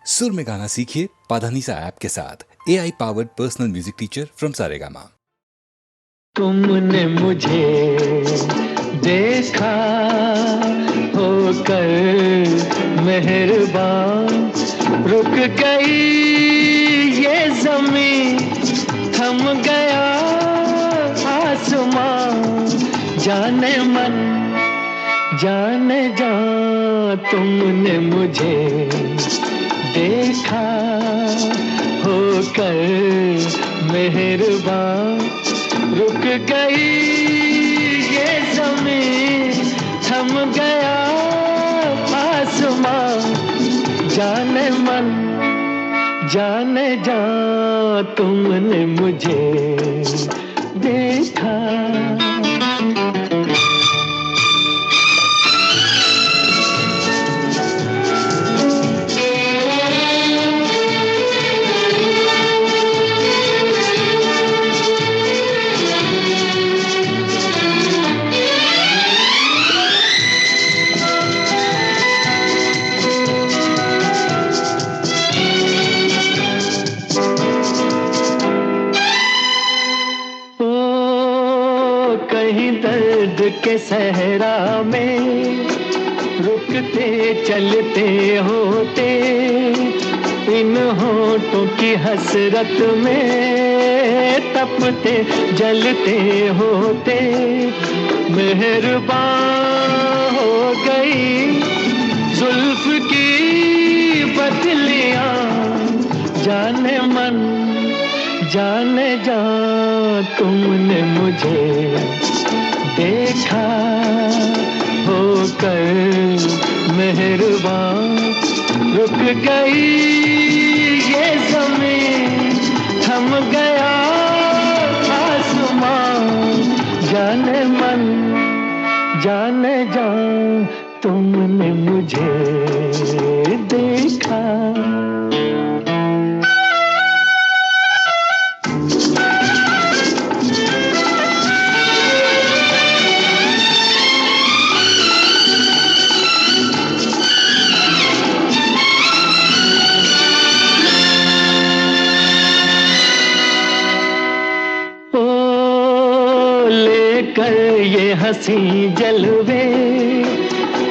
सुर में गाना सीखिए पाधानीसा ऐप के साथ। AI powered personal music teacher from Saregama. तुमने मुझे देखा होकर मेहरबान, रुक गई ये ज़मीं, थम गया आसमां, जाने मन जाने जा। तुमने मुझे देखा होकर मेहरबान, रुक गई ये ज़मीं, थम गया आसमां, जाने मन जाने जा। तुमने मुझे देखा। कहीं दर्द के सहरा में रुकते चलते होते, इन होठों की हसरत में तपते जलते होते, मेहरबान हो गई जुल्फ की बदलियां, जाने मन जाने जा। तुमने मुझे देखा होकर मेहरबान, रुक गई ये ज़मीं, थम गया आसमां, जाने मन जाने जा। तुमने मुझे देखा। लेकर ये हंसी जलवे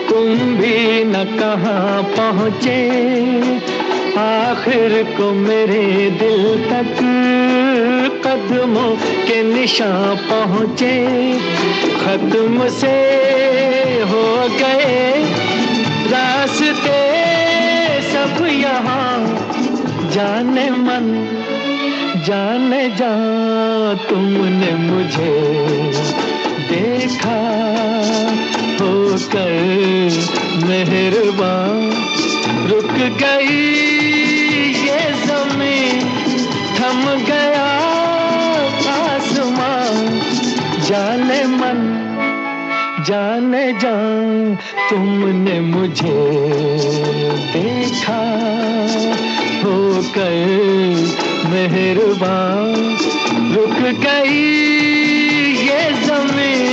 तुम भी न कहाँ पहुँचे, आखिर को मेरे दिल तक कदमों के निशान पहुँचे। खत्म से हो गए रास्ते सब यहाँ, जाने मन जाने जा। तुमने मुझे देखा होकर मेहरबान, रुक गई ये ज़मीं, थम गया आसमां, जाने मन जाने जा। तुमने मुझे देखा होकर मेहरबान, रुक गई ये ज़मीं,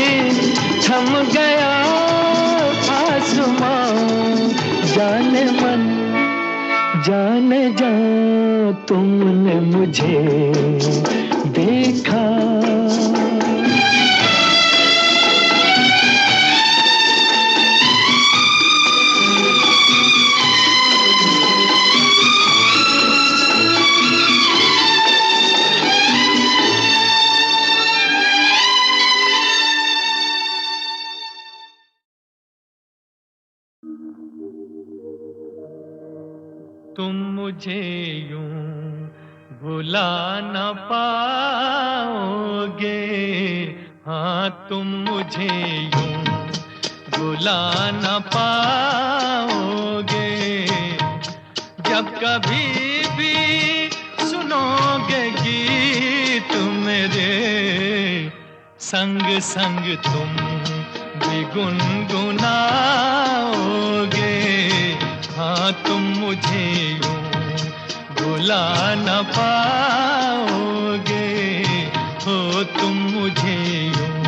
थम गया आसमां, जाने मन जाने जा। तुमने मुझे देखा। तुम मुझे यूं भुला न पाओगे, हाँ तुम मुझे यूं भुला न पाओगे। जब कभी भी सुनोगे गीत मेरे, संग संग तुम भी गुनगुनाओगे। हाँ तुम मुझे यूं भुला न पाओगे, हो तुम मुझे यूं।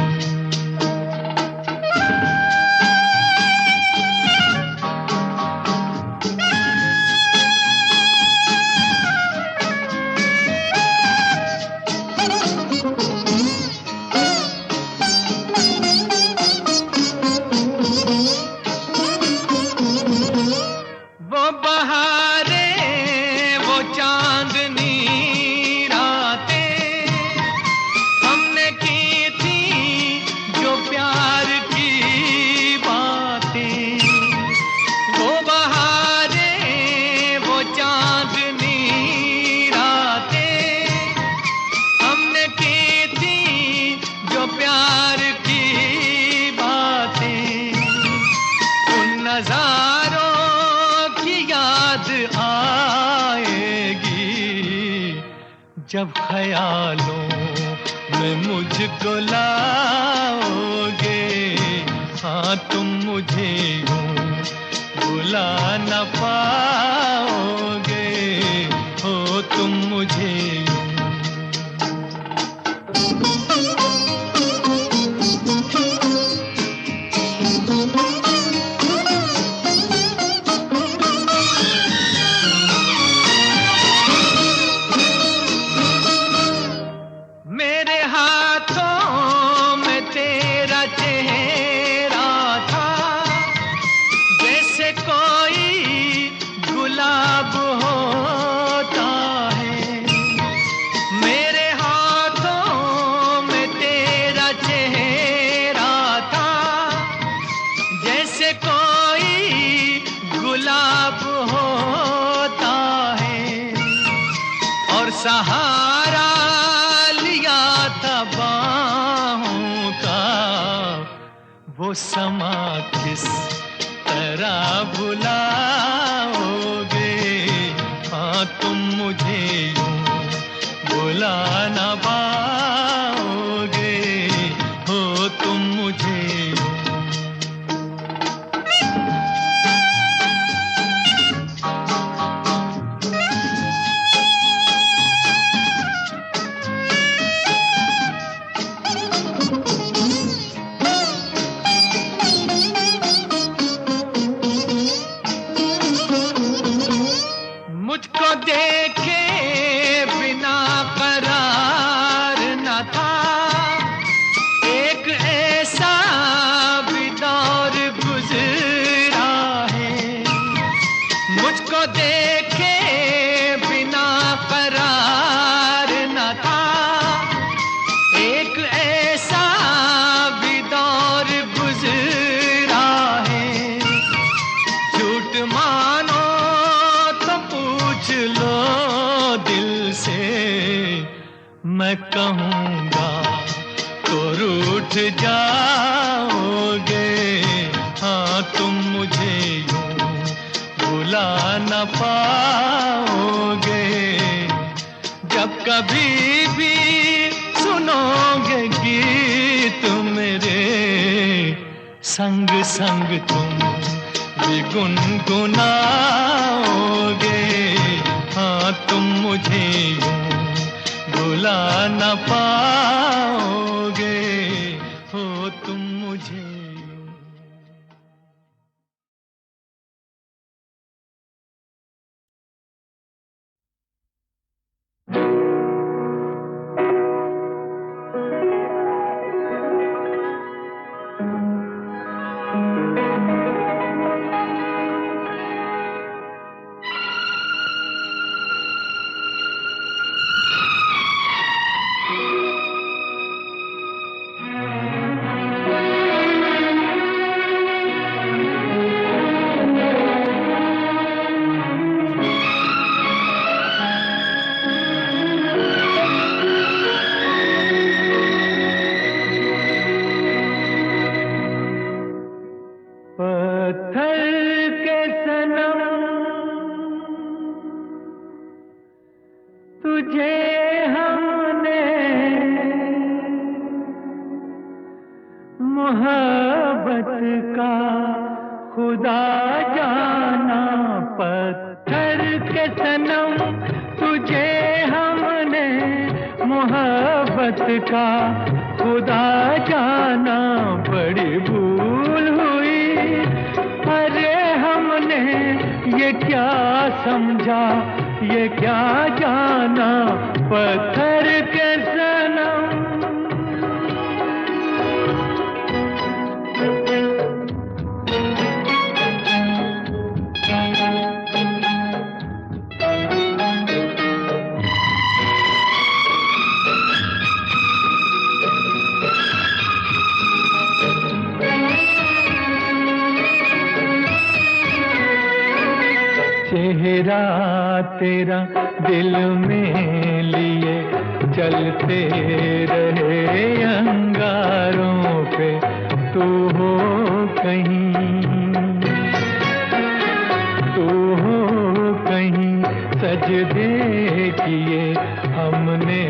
जब ख्यालों में मुझको लाओगे, हाँ तुम मुझे यूं बुला न पाओगे, हो तुम मुझे यूं। मेरे हाथों में तेरा चेहरा था, जैसे कोई गुलाब होता है। मेरे हाथों में तेरा चेहरा था, जैसे कोई गुलाब होता है। और सहारा लिया था बाहों का, वो समा किस तरह भुलाओगे, हाँ तुम मुझे यूं भुला न पाओगे, हो तुम मुझे यूं। मुझको देखे बिना करार न था, एक ऐसा भी दौर गुजरा है। मुझको देखे बिना करार न था, एक ऐसा भी दौर गुजरा है। झूठ मानो पूछ लो दिल से, मैं कहूँगा तो रूठ जाओगे, हाँ तुम मुझे यूं भुला न पाओगे। जब कभी भी सुनोगे गीत मेरे, संग संग तुम भी गुनगुनाओगे, हाँ तुम मुझे यूं भुला न पाओगे, हो तुम मुझे यूं। मोहब्बत का खुदा जाना, पत्थर के सनम तुझे हमने मोहब्बत का खुदा जाना। बड़ी भूल हुई, अरे हमने ये क्या समझा, ये क्या जाना, पत्थर के सनम। चेहरा तेरा दिल में लिए चलते रहे अंगारों पे, तू हो कहीं सजदे किए हमने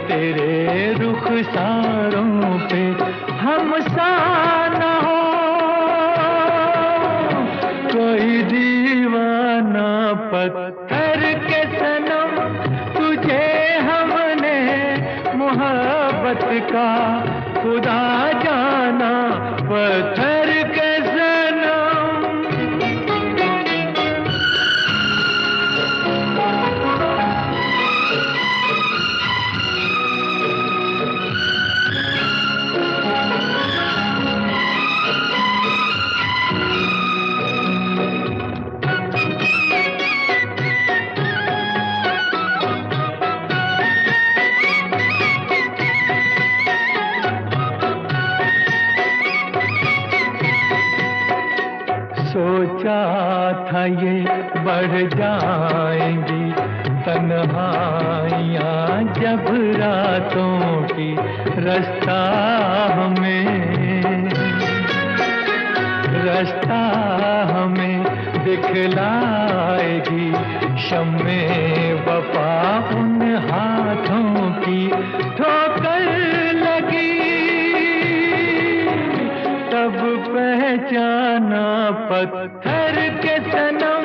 तेरे रुखसारों पे, हम सा न हो कोई दीवाना पत्थर के सनम, तुझे हमने मोहब्बत का खुदा जाना, पत्थर के सनम। सोचा था ये बढ़ जाएंगी तन्हाइयाँ जब रातों की, रास्ता हमें दिखलाएगी शम्मे वफा उन हाथों की, ठोकर लगी तब पहचाना पत्थर के सनम,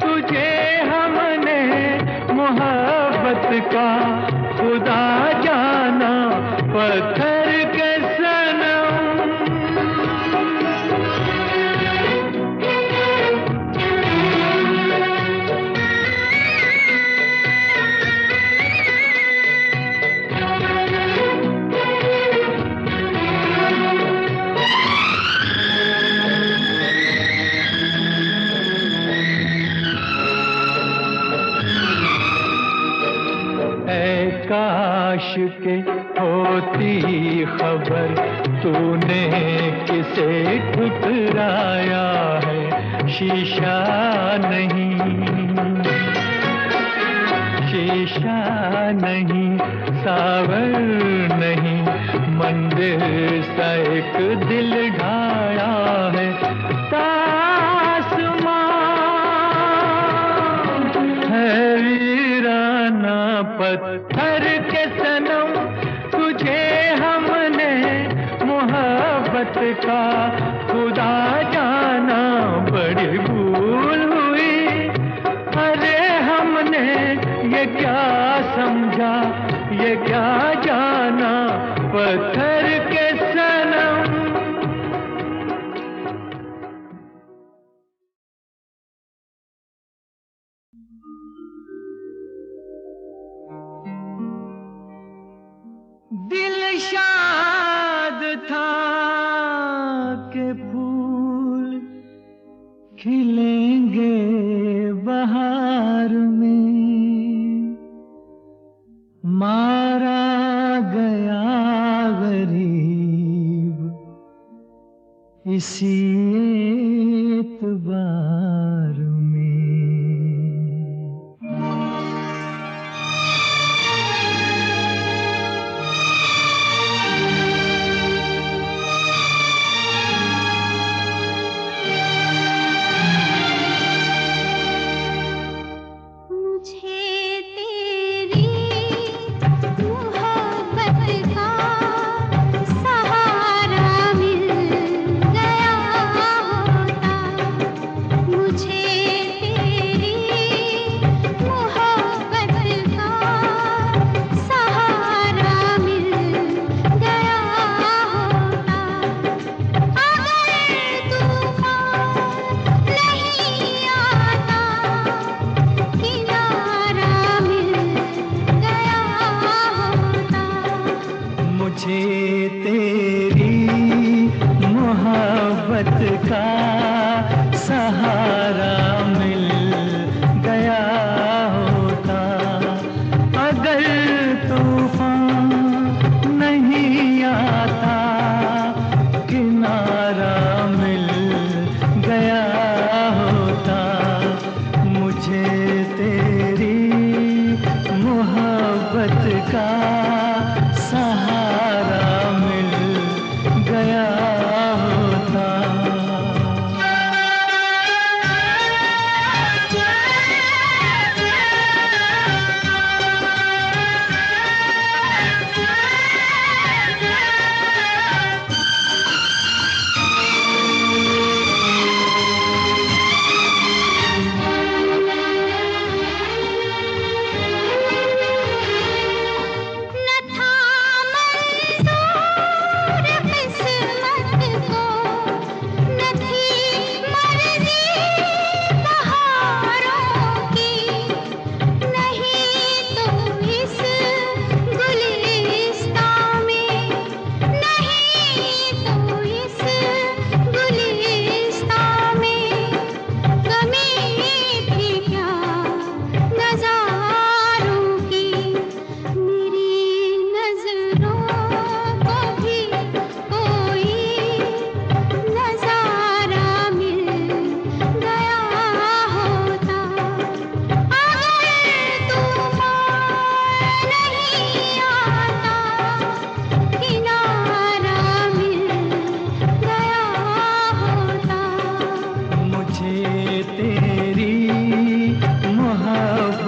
तुझे हमने मोहब्बत का खुदा जाना, पत्थर के सनम। काश के होती खबर तूने किसे ठुकराया है, शीशा नहीं सावर नहीं, मंदिर सा एक दिल ढाया है, तासमान है वीराना पत्थर के सनम, तुझे हमने मोहब्बत का खुदा जाना, बड़ी भूल हुई अरे हमने ये क्या समझा, ये क्या जाना, पत्थर के सनम। दिल शाद था के फूल खिलेंगे बहार में, मारा गया गरीब इसी एतबार में। सहारा मिल गया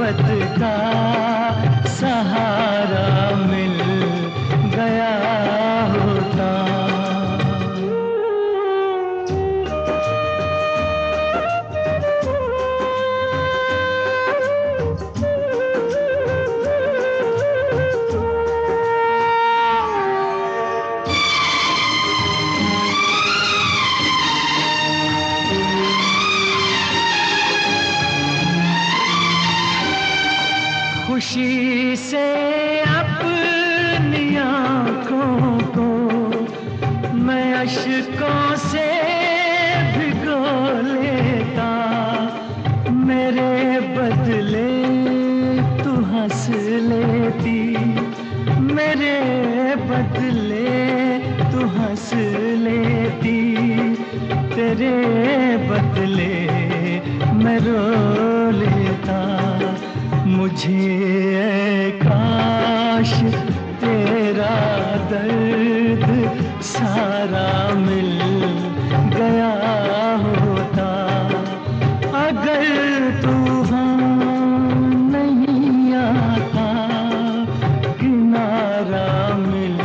मोहब्बत का सहारा मिल गया होता। खुशी से अपनी आँखों को मैं अश्कों से भिगो लेता, मेरे बदले तू हंस लेती, मेरे बदले तू हंस लेती, तेरे बदले मैं रो लेता। मुझे काश तेरा दर्द सारा मिल गया होता। अगर तूफान नहीं आता, किनारा मिल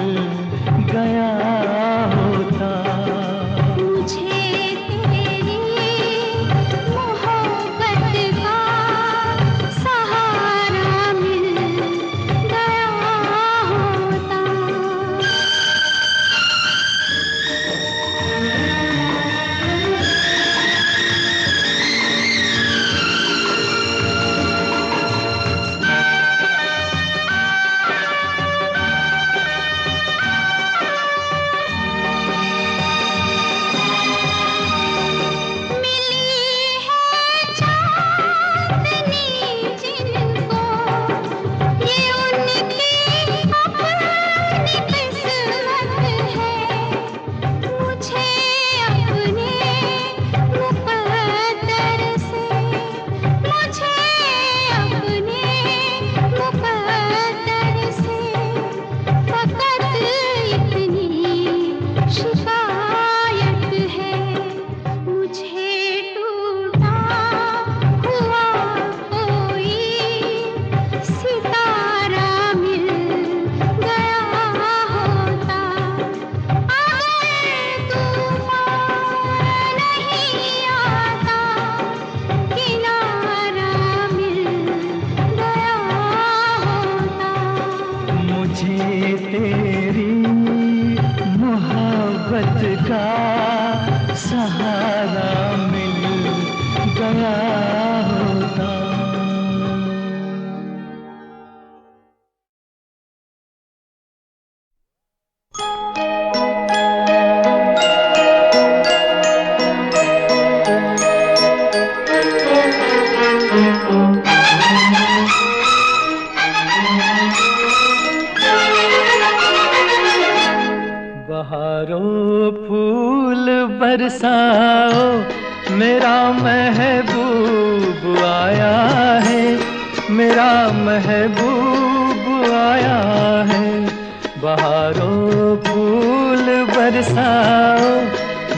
गया होता। मुझे तेरी मोहब्बत का सहारा मिल गया होता। तेरी मोहब्बत का सहारा मिल गया होता। बहारों फूल बरसाओ, मेरा महबूब आया है, मेरा महबूब आया है। बहारों फूल बरसाओ,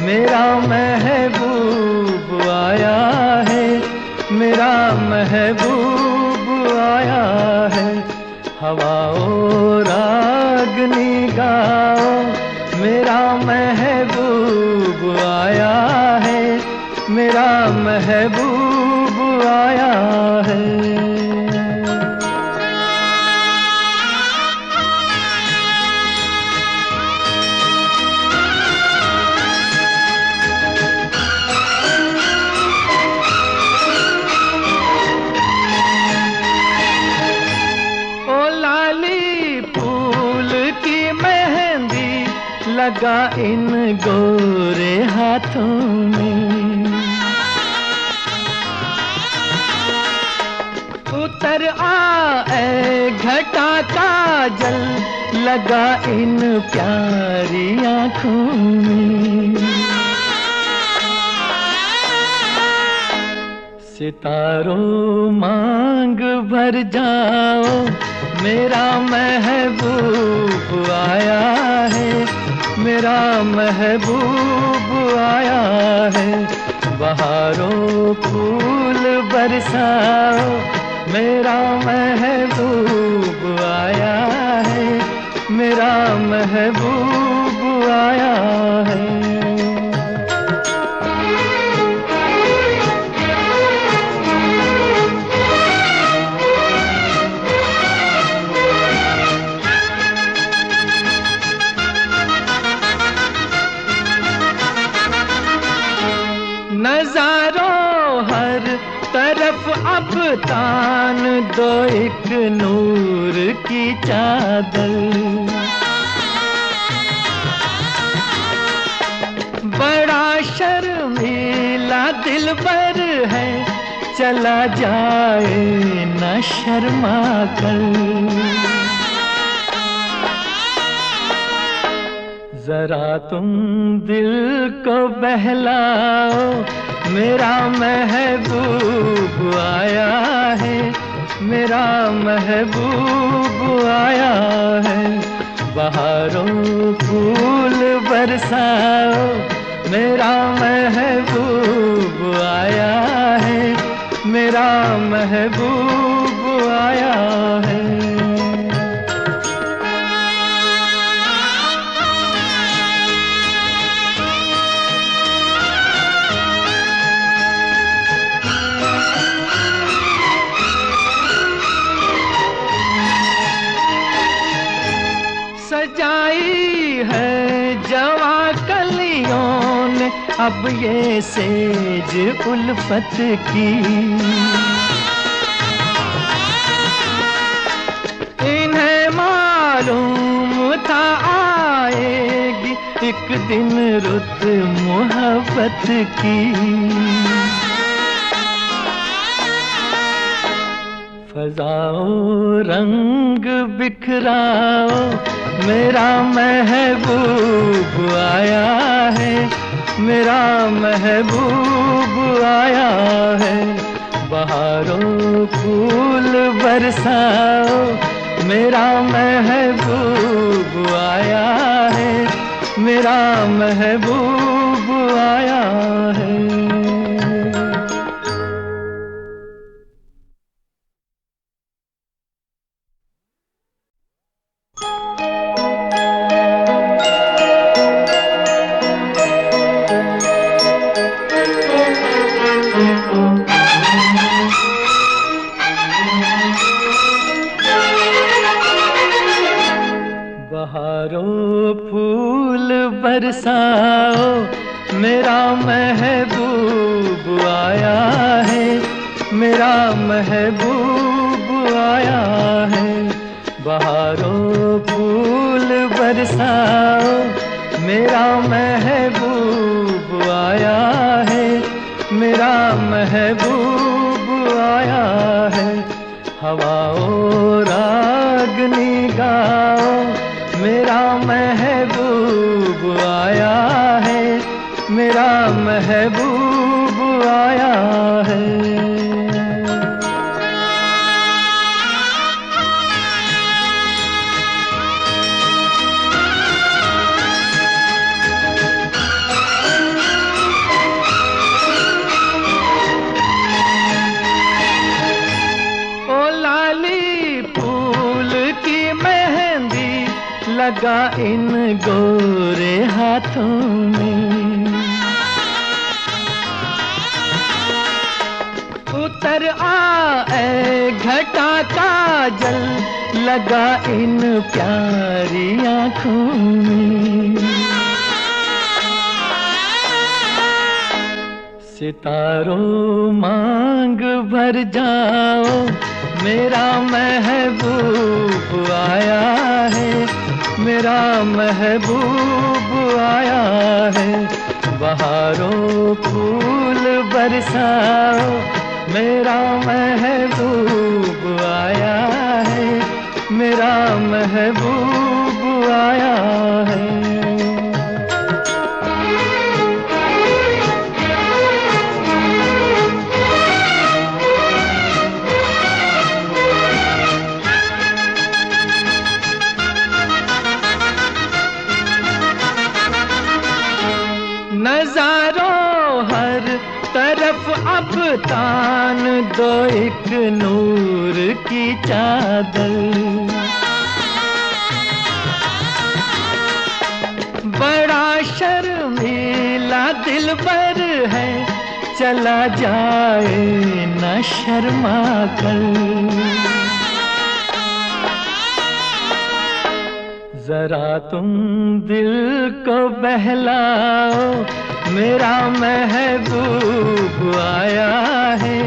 मेरा महबूब आया है, मेरा महबूब आया है। हवाओं रागनी गाओ, मेरा महबूब आया है, मेरा महबूब आया है। ओ लाली फूल की मेहंदी लगा इन गोरे हाथों में, उतर आए घटा का जल लगा इन प्यारी आँखों में। सितारों मांग भर जाओ, मेरा महबूब आया है, मेरा महबूब आया है। बहारों फूल बरसाओ, मेरा महबूब आया है, मेरा महबूब आया है। नजारों हर तरफ अब तान दो एक नूर की चादर, बड़ा शर्मीला दिलबर है, चला जाए न शर्मा कर। जरा तुम दिल को बहलाओ, मेरा महबूब आया है, मेरा महबूब आया है। बहारों फूल बरसाओ, मेरा महबूब आया है, मेरा महबूब आया है। सजाई है जवा कलियों ने अब ये सेज उल्फत की, इन्हें मालूम था आएगी एक दिन रुत मोहब्बत की। फजाओ रंग बिखराओ, मेरा महबूब आया है, मेरा महबूब आया है। बहारों फूल बरसाओ, मेरा महबूब आया है, मेरा महबूब आया है। बहारों फूल बरसाओ, मेरा महबूब आया है, मेरा महबूब आया है। बहारों फूल बरसाओ, मेरा महबूब आया है, मेरा महबूब आया है। हवाओं रागनी गाओ, मेरा महबूब आया है, मेरा महबूब आया है। लगा इन गोरे हाथों में, उतर आए घटा का जल, लगा इन प्यारी आँखों में। सितारों मांग भर जाओ, मेरा महबूब आया है, मेरा महबूब आया है। बहारों फूल बरसाओ, मेरा महबूब आया है, मेरा महबूब आया है। नजारों हर तरफ अब तान दो एक नूर की चादर। बड़ा शर्मीला दिलबर है, चला जाए न शर्मा कर। जरा तुम दिल को बहलाओ, मेरा महबूब आया है,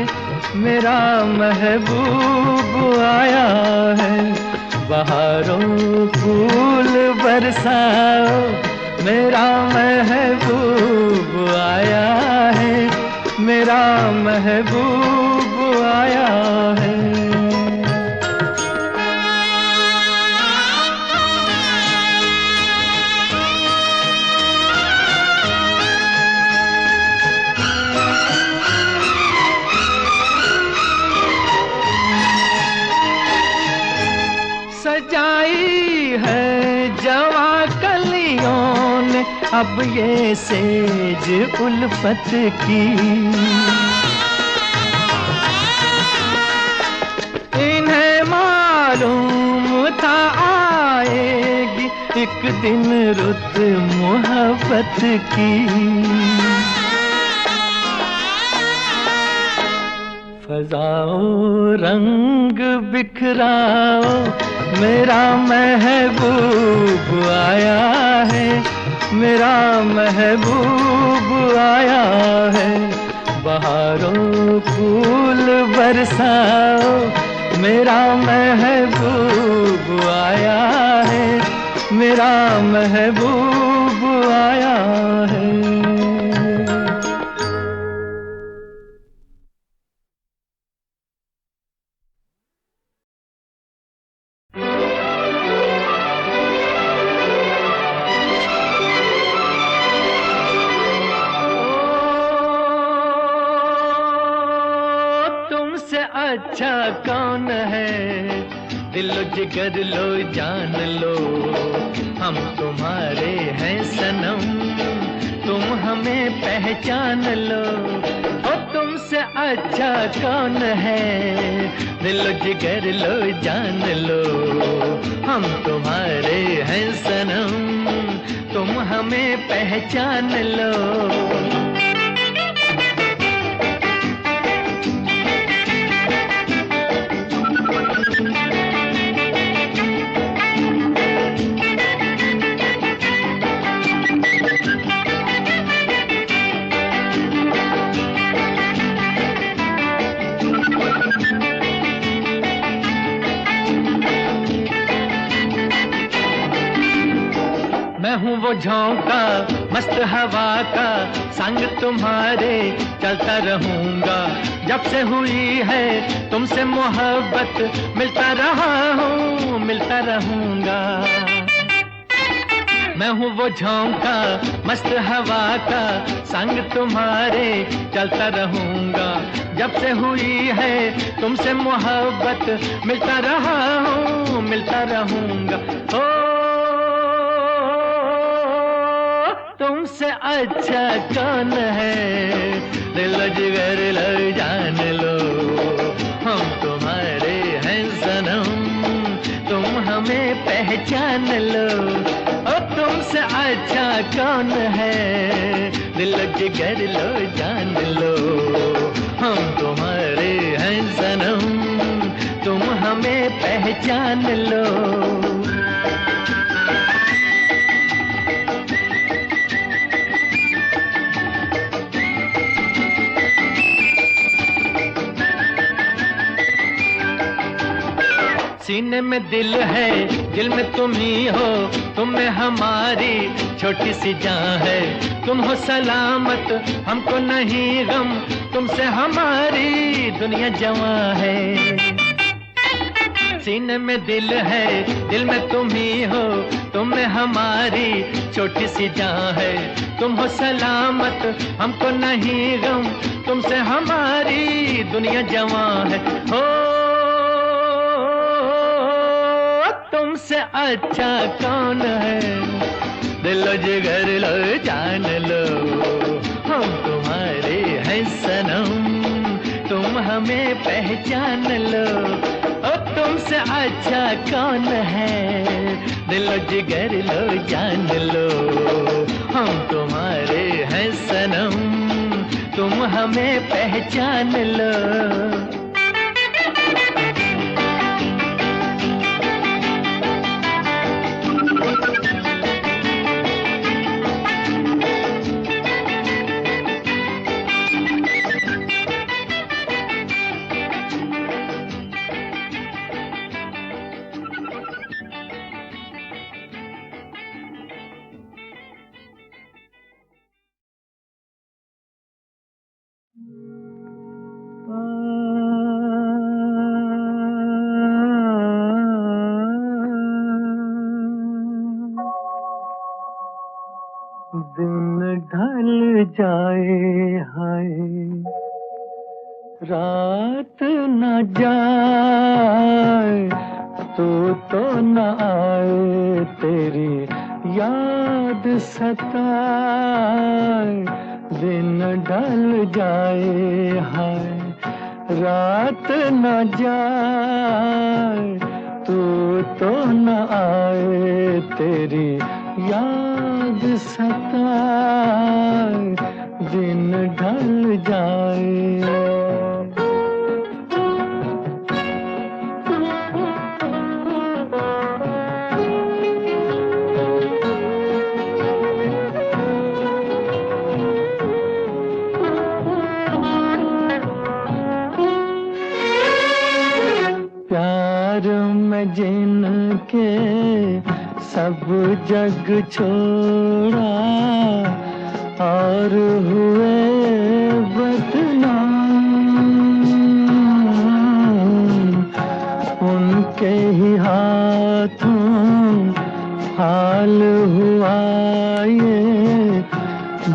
मेरा महबूब आया है। बहारों फूल बरसाओ, मेरा महबूब आया है, मेरा महबूब आया है। सजाई है जवा कलियों ने अब ये सेज उल्फत की। इन्हें मालूम था आएगी एक दिन रुत मोहब्बत की। फजाओ रंग बिखराओ, मेरा महबूब आया है, मेरा महबूब आया है। बहारों फूल बरसाओ, मेरा महबूब आया है, मेरा महबूब आया है। अच्छा कौन है, दिलो जिगर लो जान लो, हम तुम्हारे हैं सनम, तुम हमें पहचान लो। ओ तुमसे अच्छा कौन है, दिलो जिगर लो जान लो, हम तुम्हारे हैं सनम, तुम हमें पहचान लो। मैं हूँ वो झोंका मस्त हवा का, संग तुम्हारे चलता रहूंगा। जब से हुई है तुमसे मोहब्बत, मिलता रहा हूँ मिलता रहूंगा। मैं हूँ वो झोंका मस्त हवा का, संग तुम्हारे चलता रहूंगा। जब से हुई है तुमसे मोहब्बत, मिलता रहा हूँ मिलता रहूंगा। ओ तुमसे अच्छा कौन है, दिल जिगर लो जान लो, हम तुम्हारे हैं सनम, तुम हमें पहचान लो। ओ तुमसे अच्छा कौन है, दिल जिगर लो जान लो, हम तुम्हारे हैं सनम, तुम हमें पहचान लो। सीने में दिल है, दिल में तुम ही हो, तुम में हमारी छोटी सी जान है। तुम हो सलामत, हमको नहीं गम, तुमसे हमारी दुनिया जवां है। सीने में दिल है, दिल में तुम ही हो, तुम में हमारी छोटी सी जान है। तुम हो सलामत, हमको नहीं गम, तुमसे हमारी दुनिया जवां है। हो तुमसे अच्छा कौन है, दिलो जिगर लो जान लो, हम तुम्हारे हैं सनम, तुम हमें पहचान लो। ओ हमसे अच्छा कौन है, दिलो जिगर लो जान लो, हम तुम्हारे हैं सनम, तुम हमें पहचान लो। दिन ढल जाए हाय, रात न जाए, तो न आए, तेरी याद सताए। दिन ढल जाए हाय, रात न जाए, तो न आए, तेरी याद सताए। दिन ढल जाए। प्यार में जिनके सब जग छोड़ा, और हुए बदनाम, उनके ही हाथों हाल हुआ ये,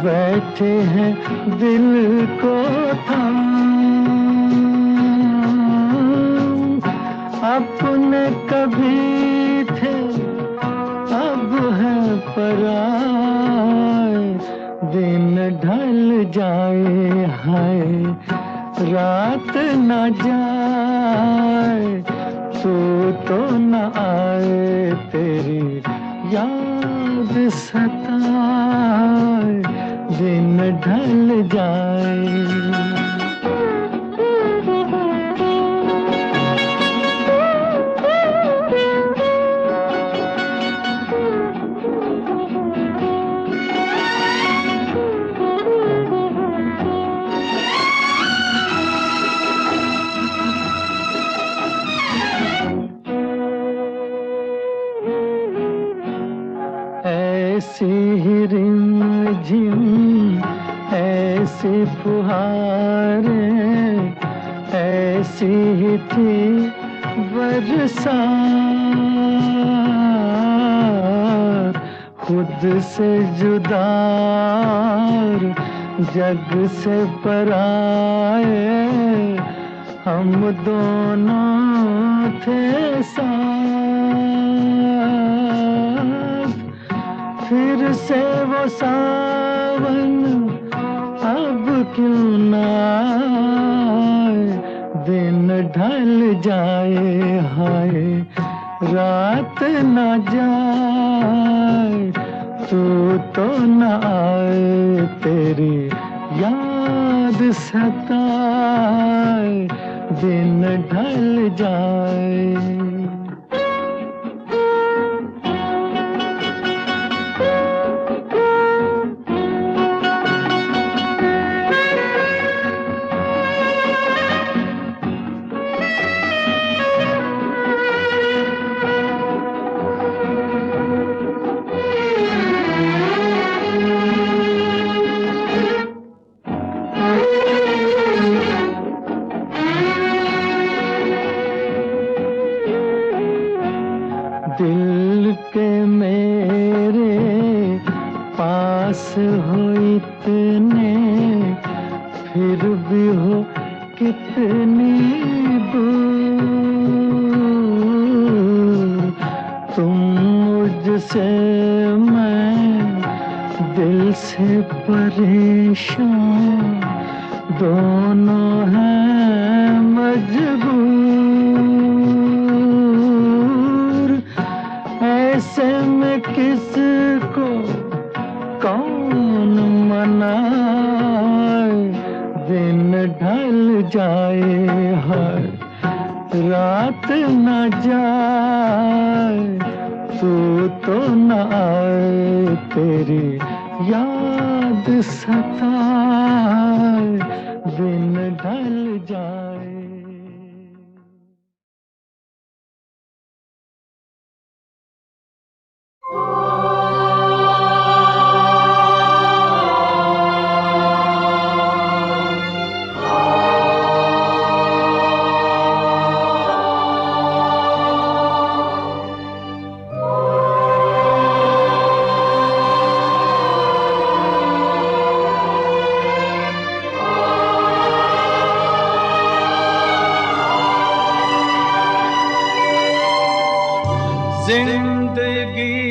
बैठे हैं दिल को थाम। अपने कभी थे अब है पराए, दिन ढल जाए हाय, रात न जाए, तो न आए, तेरी याद सताए। दिन ढल जाए। ऐसी ही रिमझिम, ऐसी फुहारें, ऐसी ही थी बरसात। खुद से जुदा, जग से पराए, हम दोनों थे साथ। फिर से वो सावन अब क्यों न आए, दिन ढल जाए हाय, रात न जाए, तो न आए, तेरी याद सताए। दिन ढल जाए। दिल के मेरे पास हो इतने, फिर भी हो कितनी दूर। तुम मुझसे, मैं दिल से परेशान, दोनों हैं मजबूर। जाए, हर रात न जाए, तो न आए, तेरी याद सताए, दिन ढल जाए। जिंदगी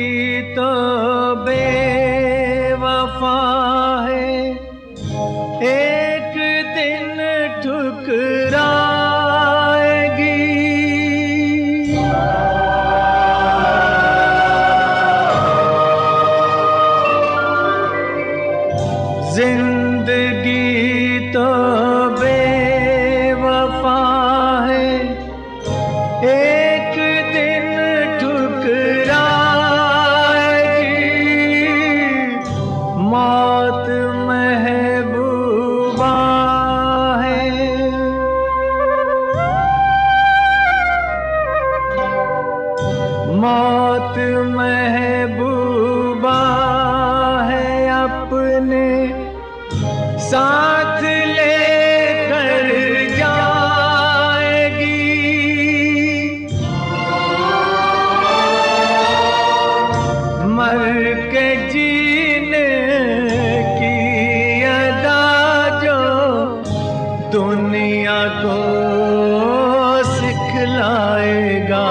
तो बेवफा है, एक दिन ठुकराएगी। जिंदगी तो बेवफा है, एक दिन मौत महबूबा है, मौत महबूबा है, अपने साथ लेकर जाएगी। मर के जीने की अदा जो दुनिया को सिखलाएगा,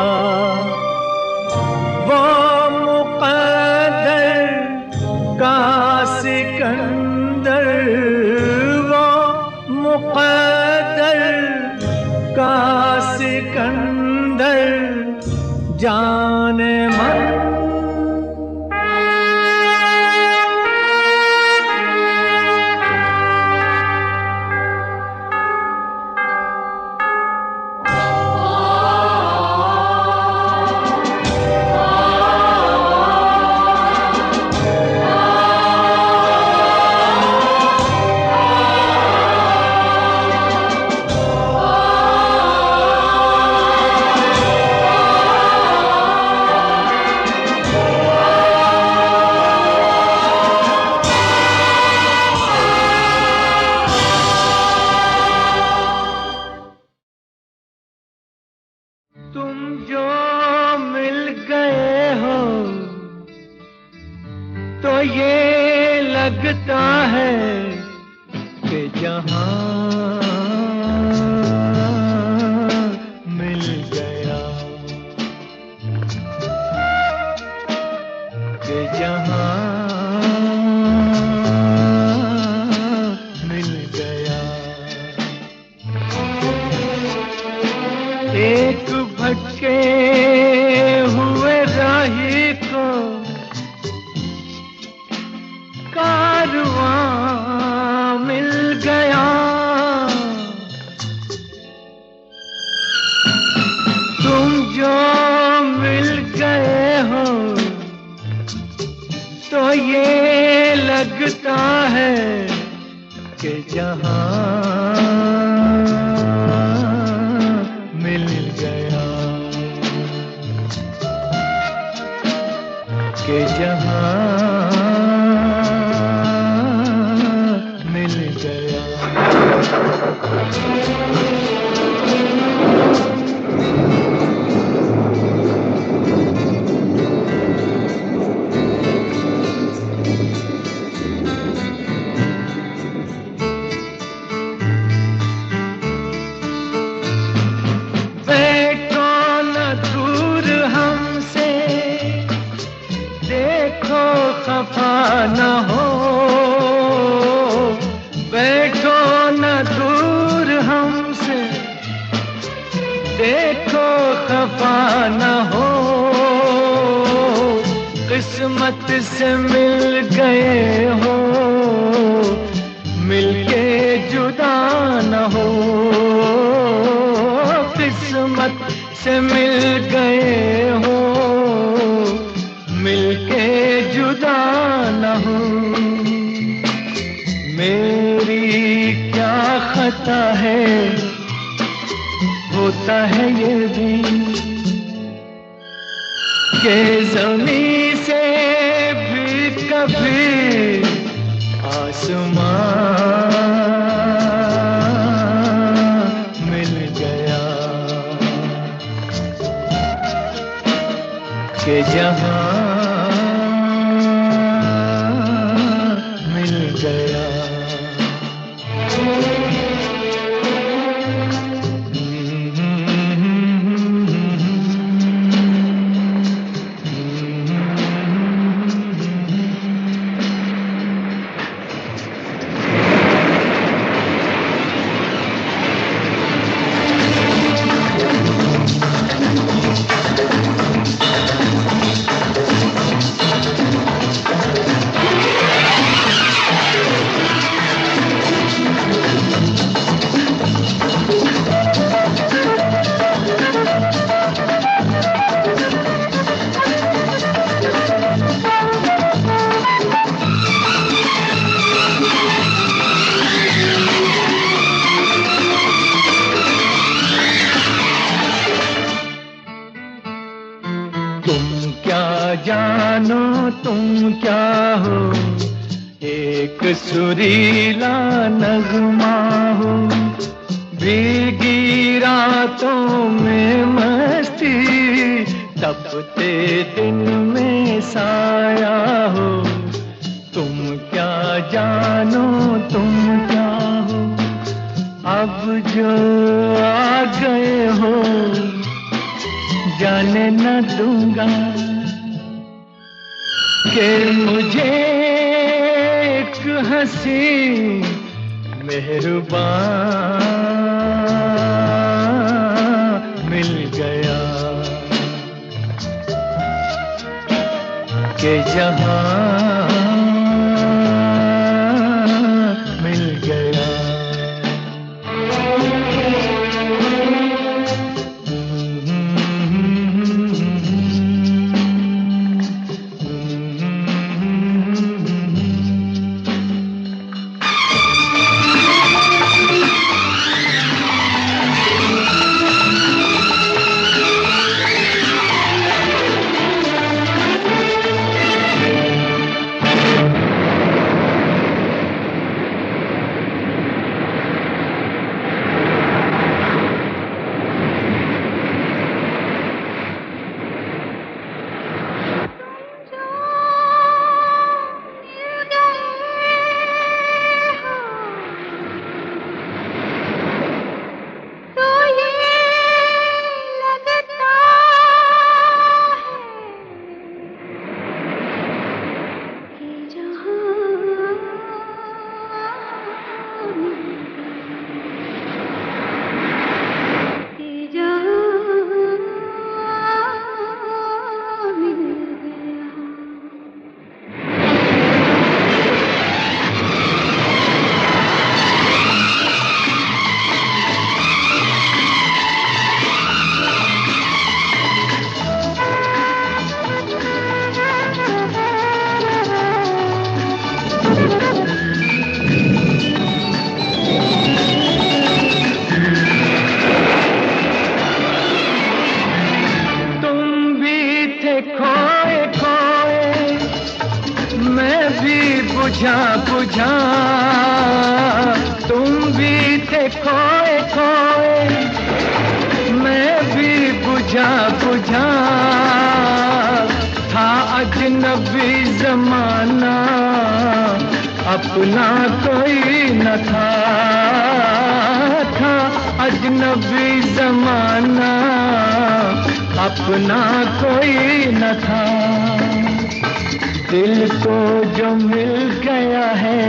वो मुक़द्दर का सिकंदर, वो मुक़द्दर का सिकंदर, जाने मन तुम जो मिल गए हो तो ये लगता है कि जहां मिल गया, कि जहां मिल गया। एक भटके हुए राही को कारवां मिल गया, तुम जो मिल गए हो तो ये लगता है कि जहां मिल गया, कि जहां मिल गया। बैठो न दूर हमसे, देखो खफा न हो, बैठो न दूर हमसे, देखो खफा न हो, किस्मत से मिल गए हो, मिलके जुदा न हो। से मिल गए हो, मिलके जुदा न हो। मेरी क्या खता है, होता है ये भी कि ज़मीं से भी कभी आसमां मिल गया, कि जहां मिल गया। तुम क्या जानो, तुम क्या हो, एक सुरीला नगमा हो। भीगी रातों में मस्ती, तपते दिन में साया हो। तुम क्या जानो, तुम क्या हो, अब जो आ गए हो जाने न दूंगा कि मुझे एक हंसी मेहरबान मिल गया, कि जहां मिल गया। बुझा बुझा तुम भी थे खोए खोए, मैं भी बुझा बुझा था अजनबी जमाना, अपना कोई न था, था अजनबी जमाना, अपना कोई न था। दिल को जो मिल गया है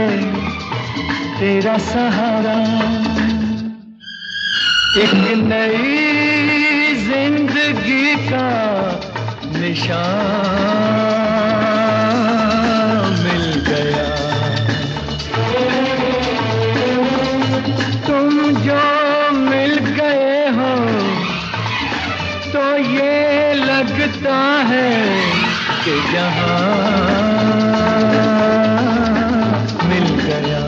तेरा सहारा, एक नई जिंदगी का निशान मिल गया। तुम जो मिल गए हो तो ये लगता है कि जहां मिल गया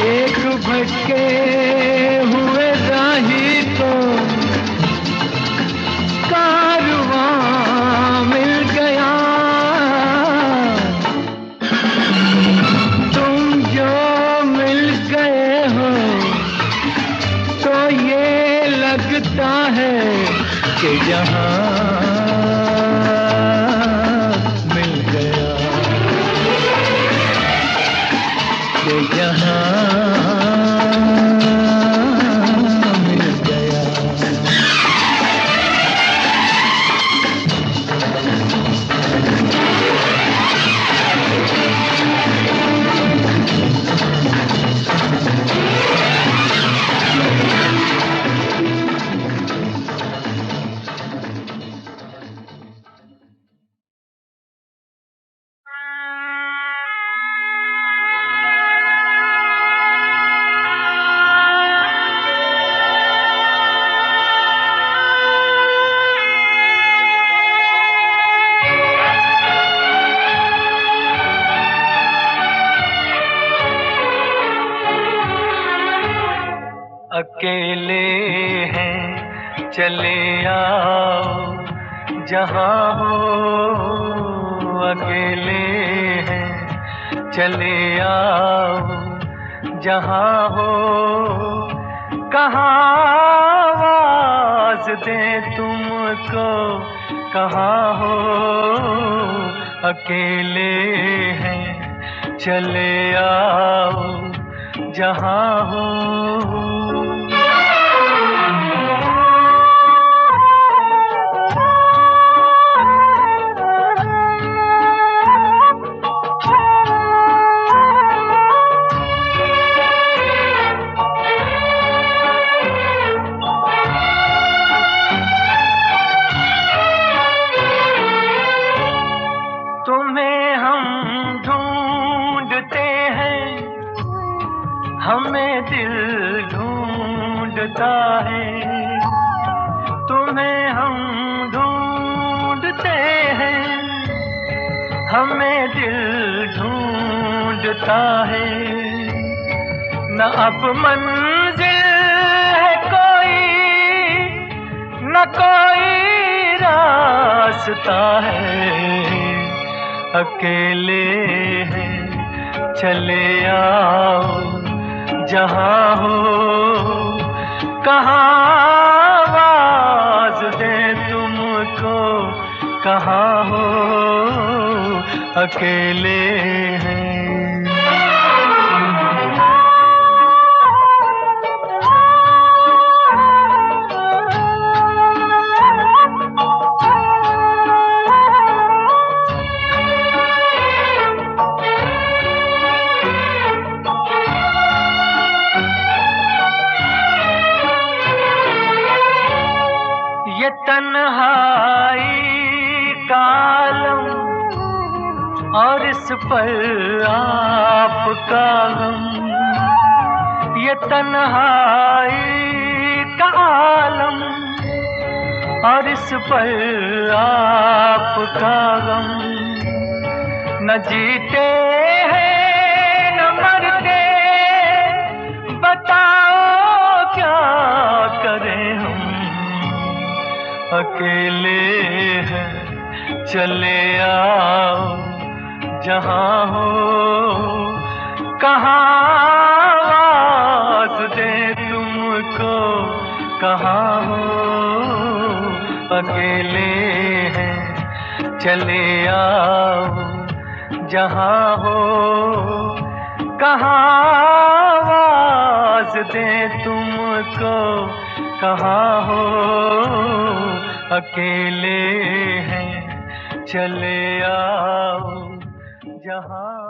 एक भटके हुए राही को कारवां मिल गया। तुम जो मिल गए हो तो ये लगता है कि जहां मिल गया कि जहां मिल गया। अकेले हैं चले आओ जहां हो, अकेले हैं चले आओ जहां हो। कहाँ आवाज दे तुमको, कहाँ हो, अकेले हैं चले आओ जहां हो। तुम्हें हम ढूंढते हैं, हमें दिल ढूंढता है। तुम्हें हम ढूंढते हैं, हमें दिल ढूंढता है। न अब मंजिल है कोई, न कोई रास्ता है। अकेले हैं चले आओ जहां हो। कहाँ आवाज दे तुमको, कहाँ हो, अकेले हैं। ये तन्हाई का आलम और इस पर आपका गम। ये तन्हाई का आलम और इस पर आपका गम। न जीते हैं न मरते, बताओ क्या करें हम। अकेले हैं चले आओ जहां हो। कहाँ आवाज दे तुमको, कहाँ हो, अकेले हैं चले आओ जहां हो। कहाँ आवाज दे तुमको, कहाँ हो, अकेले हैं चले आओ जहां